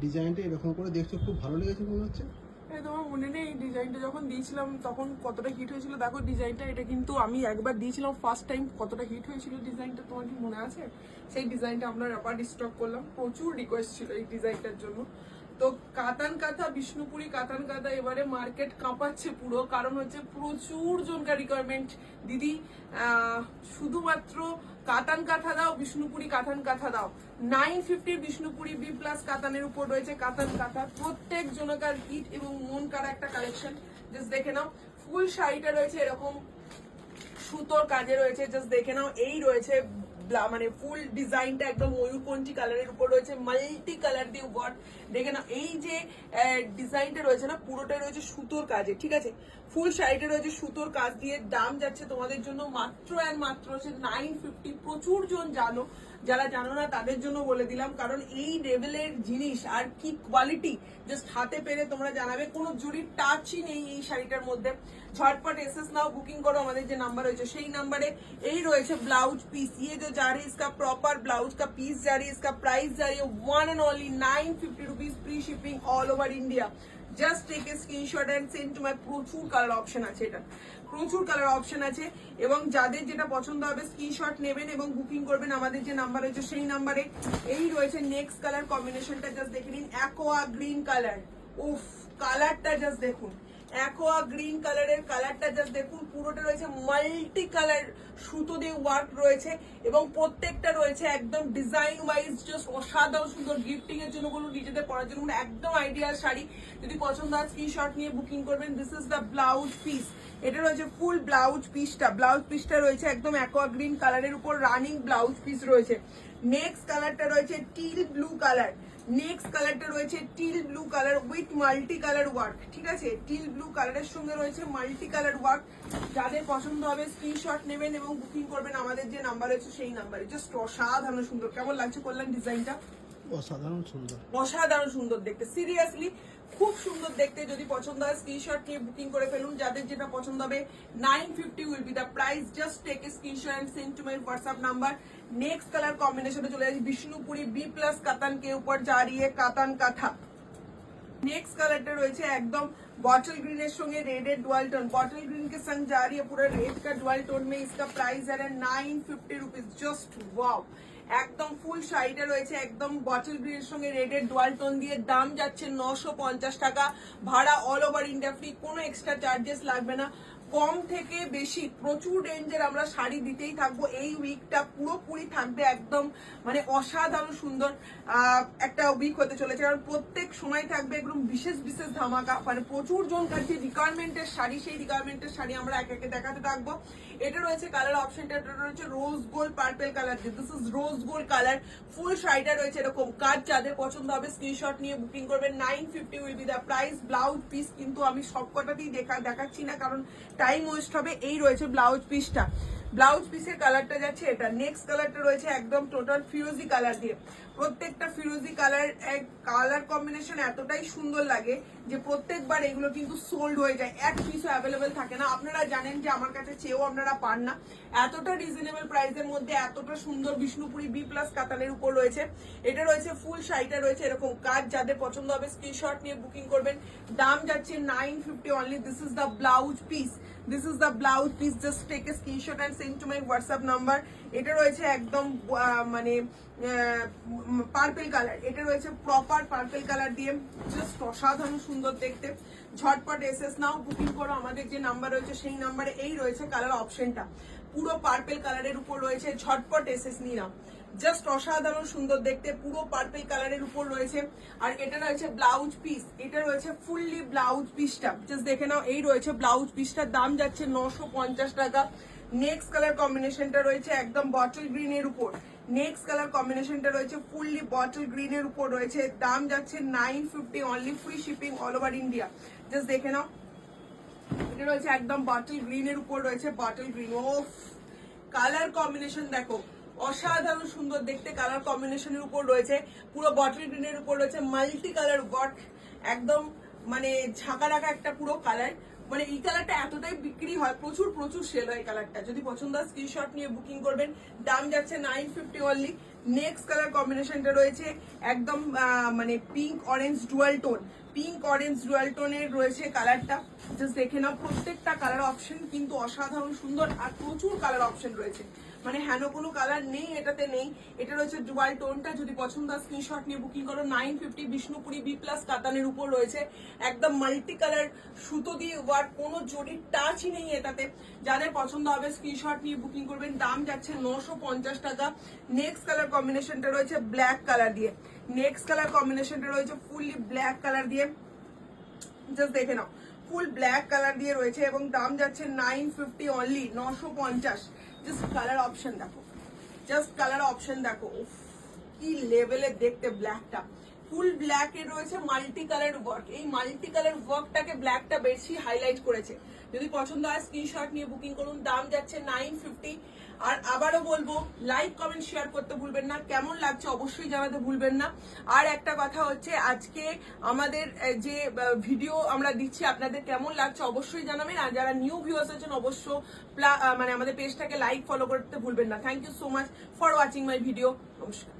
ডিজাইনটা এরকম করে দেখছো, খুব ভালো লেগেছে মনে হচ্ছে। তোমার মনে নেই এই ডিজাইনটা যখন দিয়েছিলাম তখন কতটা হিট হয়েছিল? দেখো ডিজাইনটা, এটা কিন্তু আমি একবার দিয়েছিলাম ফার্স্ট টাইম, কতটা হিট হয়েছিল ডিজাইনটা তোমার কি মনে আছে? সেই ডিজাইনটা আমরা আবার স্টক করলাম, প্রচুর রিকোয়েস্ট ছিল এই ডিজাইনটার জন্য। তো কাতান কাঁথা, বিষ্ণুপুরি কাতান কাঁথা এবারে মার্কেট কাঁপাচ্ছে পুরো, কারণ হচ্ছে প্রচুর জনকার রিকোয়ারমেন্ট, দিদি শুধুমাত্র কাতান কাঁথা দাও, বিষ্ণুপুরি কাতান কাঁথা দাও। 950 বিষ্ণুপুরি বি প্লাস কাতানের উপর রয়েছে কাতান কাঁথা, প্রত্যেক জনকার হিট এবং মন কাড়া একটা কালেকশন। জাস্ট দেখে নাও, ফুল শাড়িটা রয়েছে এরকম সুতোর কাজে রয়েছে, জাস্ট দেখে নাও। এই রয়েছে মানে ফুল ডিজাইনটা একদম ময়ূরকণ্ঠী কালারের উপর রয়েছে, মাল্টি কালার দিয়ে ওয়ার্ক। দেখে নাও এই যে ডিজাইনটা রয়েছে না, পুরোটা রয়েছে সুতোর কাজে, ঠিক আছে। ফুল শাড়িটা রয়েছে সুতোর কাজ দিয়ে। দাম যাচ্ছে তোমাদের জন্য মাত্র আর মাত্র হচ্ছে 950। প্রচুর জন জানো, যারা জানো না তাদের জন্য বলে দিলাম, কারণ এই লেভেলের জিনিস আর কি কোয়ালিটি জাস্ট হাতে পেরে তোমরা জানাবে, কোনো জুড়ির টাচই নেই এই শাড়িটার মধ্যে। ঝটপট এসএস নাও, বুকিং করো, আমাদের যে নাম্বার রয়েছে সেই নাম্বারে। এই রয়েছে ব্লাউজ পিস, ये जो जा रही है इसका प्रॉपर ब्लाउज का पीस जा रही है, इसका प्राइस जा रही है 1 and only 950 rupees, free shipping all over India. Just take a screenshot and send to my. প্রচুর কালার অপশন আছে, এটা প্রচুর কালার অপশন আছে, এবং যাদের যেটা পছন্দ হবে স্ক্রিনশট নেবেন এবং বুকিং করবেন আমাদের যে নাম্বার রয়েছে সেই নাম্বারে। এই রয়েছে নেক্সট কালার কম্বিনেশনটা, জাস্ট দেখে নিন, অ্যাকোয়া গ্রিন কালার। উফ, কালারটা জাস্ট দেখুন, অ্যাকোয়া গ্রিন কালারের কালারটা জাস্ট দেখুন, পুরোটা রয়েছে মাল্টি কালার সুতো দিয়ে ওয়ার্ক রয়েছে, এবং প্রত্যেকটা রয়েছে একদম ডিজাইন ওয়াইজ জাস্ট অসাধারণ সুন্দর। গিফটিং এর জন্য বলুন, নিজেদের পরার জন্য বলুন, একদম আইডিয়াল শাড়ি। যদি পছন্দ হয় স্ক্রিনশট নিয়ে বুকিং করবেন। This is the blouse piece, এটা রয়েছে ফুল ব্লাউজ পিসটা। ব্লাউজ পিসটা রয়েছে একদম অ্যাকোয়া গ্রিন কালারের উপর রানিং ব্লাউজ পিস রয়েছে। নেক্সট কালারটা রয়েছে টিল ব্লু কালার। নেক্সট কালারটা রয়েছে teal blue colour with multi colour work, ঠিক আছে। টিল ব্লু কালারের সঙ্গে রয়েছে মাল্টি কালার ওয়ার্ক। যাদের পছন্দ হবে স্ক্রিনশট নেবেন এবং বুকিং করবেন আমাদের যে নাম্বার রয়েছে সেই নাম্বারে। জাস্ট অসাধারণ সুন্দর। কেমন লাগছে কল্যাণ ডিজাইনটা? অসাধারণ সুন্দর, অসাধারণ সুন্দর দেখতে, সিরিয়াসলি খুব সুন্দর দেখতে। যদি পছন্দ হয় স্ক্রিনশট নিয়ে বুকিং করে ফেলুন। যাদের যেটা পছন্দ হবে 950 will be the price. Just take a screenshot and send to my WhatsApp number. Next colour combination चले जाए विष्णुपुरी बी प्लस कतन के ऊपर जा रही है कातान काथा। नेक्स्ट कलरটা রয়েছে একদম बॉटल ग्रीन এর সঙ্গে রেড এর ডুয়াল টোন। बॉटल ग्रीन के संग जा रही है पूरा रेड का डुअल टोन में। इसका प्राइस है 950 रुपीज। जस्ट वाओ, একদম ফুল শাড়িটা রয়েছে একদম বটল গ্রিন এর সঙ্গে রেড এর ডুয়াল টোন দিয়ে। দাম যাচ্ছে 950 টাকা। ভাড়া অল ওভার ইন্ডিয়া ফ্রি, কোনো এক্সট্রা চার্জেস লাগবে না। কম থেকে বেশি প্রচুর রেঞ্জের আমরা শাড়ি দিতেই থাকবো। এই উইকটা পুরোপুরি থাকবে একদম মানে অসাধারণ সুন্দর একটা উইক হতে চলেছে, কারণ প্রত্যেক সময় থাকবে একদম বিশেষ বিশেষ ধামাকা। মানে প্রচুর জনকার যে রিকোয়ারমেন্টের শাড়ি, সেই রিকোয়ারমেন্টের শাড়ি আমরা একে একে দেখাতে থাকবো। এটা রয়েছে কালার অপশনটা, এটা রয়েছে rose gold purple colour. This is rose gold colour. Full শাড়িটা রয়েছে এরকম কাজ। যাদের পছন্দ হবে স্ক্রিনশট নিয়ে বুকিং করবেন। 950 will be the price. Blouse piece কিন্তু আমি সবকটাতেই দেখাচ্ছি না, কারণ টাইম ওয়েস্ট হবে। এই রয়েছে ব্লাউজ পিসটা। ব্লাউজ পিসের কালারটা যাচ্ছে এটা। নেক্সট কালারটা রয়েছে একদম টোটাল ফিরোজি কালার দিয়ে। প্রত্যেকটা ফিরোজি কালার এক কালার কম্বিনেশন এতটাই সুন্দর লাগে যে প্রত্যেকবার এগুলো কিন্তু সোল্ড হয়ে যায়, এক পিসও অ্যাভেলেবেল থাকে না। আপনারা জানেন যে আমার কাছে চেয়েও আপনারা পান না। এতটা রিজনেবল প্রাইসের মধ্যে এতটা সুন্দর বিষ্ণুপুরি বি প্লাস কাতানের উপর রয়েছে। এটা রয়েছে ফুল শাড়িটা রয়েছে এরকম কাজ। যাদের পছন্দ হবে স্ক্রিনশট নিয়ে বুকিং করবেন। দাম যাচ্ছে 950 only. This is the blouse piece. This is the blouse piece. Just take a screenshot and send to my WhatsApp number. এটা রয়েছে একদম মানে পার্পেল কালার। এটা রয়েছে প্রপার পার্পেল কালার দিয়ে, জাস্ট অসাধারণ সুন্দর দেখতে। ঝটপট এসএস নাও, বুকিং করো আমাদের যে নাম্বার রয়েছে সেই নাম্বারে। এই রয়েছে কালার অপশনটা, পুরো পার্পেল কালারের উপর রয়েছে। ঝটপট এসএস নিয়ে নাও, জাস্ট অসাধারণ সুন্দর দেখতে, পুরো পার্পেল কালারের উপর রয়েছে। আর এটা রয়েছে ব্লাউজ পিস। এটা রয়েছে ফুললি ব্লাউজ পিসটা, জাস্ট দেখে নাও। এই রয়েছে ব্লাউজ পিসটার দাম যাচ্ছে 950 টাকা। নেক্সট কালার কম্বিনেশনটা রয়েছে একদম বটল গ্রিন এর উপর। নেক্সট কালার কম্বিনেশনটা রয়েছে ফুললি বটল গ্রিন এর উপর রয়েছে। দাম যাচ্ছে 950 only, free shipping all over India. Just দেখে নাও, এটা রয়েছে একদম বটল গ্রিন এর উপর রয়েছে। বটল গ্রিন, ও কালার কম্বিনেশন দেখো অসাধারণ সুন্দর দেখতে। কালার কম্বিনেশনের উপর রয়েছে পুরো বটল গ্রিন এর উপর রয়েছে মাল্টি কালার ওয়ার্ক, একদম মানে ঝাঁকা রাখা একটা পুরো কালার। মানে এই কালারটা এতটাই বিক্রি হয়, প্রচুর প্রচুর সেল হয় এই কালারটা। যদি পছন্দ হয় স্ক্রিনশট নিয়ে বুকিং করবেন। দাম যাচ্ছে 950 অনলি। নেক্সট কালার কম্বিনেশনটা রয়েছে একদম মানে pink orange dual tone, pink orange dual টোনের রয়েছে কালারটা। জাস্ট দেখে নাও, প্রত্যেকটা কালার অপশন কিন্তু অসাধারণ সুন্দর আর প্রচুর কালার অপশন রয়েছে, মানে হেন কোনো কালার নেই এটাতে নেই। এটা রয়েছে ডুয়াল টোনটা, যদি পছন্দ হয় স্ক্রিনশট নিয়ে বুকিং করো। 950 বিষ্ণুপুরি বি প্লাস কাতানের উপর রয়েছে, একদম মাল্টি কালার সুতো দিয়ে ওয়ার্ক, কোনো জরির টাচই নেই এটাতে। যাদের পছন্দ হবে স্ক্রিনশট নিয়ে বুকিং করবেন। দাম যাচ্ছে 950 টাকা। নেক্সট কালার কম্বিনেশনটা রয়েছে ব্ল্যাক কালার দিয়ে, নেক্সট কালার কম্বিনেশনটা রয়েছে ফুললি ব্ল্যাক কালার দিয়ে, জাস্ট দেখে নাও ফুল ব্ল্যাক কালার দিয়ে রয়েছে এবং দাম যাচ্ছে 950 অনলি, 950। জাস্ট কালার অপশন দেখো, জাস্ট কালার অপশন দেখো, উফ কি লেভেলের দেখতে ব্ল্যাকটা। ফুল ব্ল্যাক এর রয়েছে মাল্টি কালার ওয়ার্ক, এই মাল্টি কালার ওয়ার্কটাকে ব্ল্যাকটা বেশি হাইলাইট করেছে। যদি পছন্দ হয় স্ক্রিনশট নিয়ে বুকিং করুন। দাম যাচ্ছে 950। আর আবারও বলবো, লাইক কমেন্ট শেয়ার করতে ভুলবেন না, কেমন লাগছে অবশ্যই জানাতে ভুলবেন না। আর একটা কথা হচ্ছে, আজকে আমাদের যে ভিডিও আমরা দিচ্ছি আপনাদের কেমন লাগছে অবশ্যই জানাবেন। আর যারা নিউ ভিউয়ার্স আছেন অবশ্য মানে আমাদের পেজটাকে লাইক ফলো করতে ভুলবেন না। Thank you so much for watching my video. নমস্কার।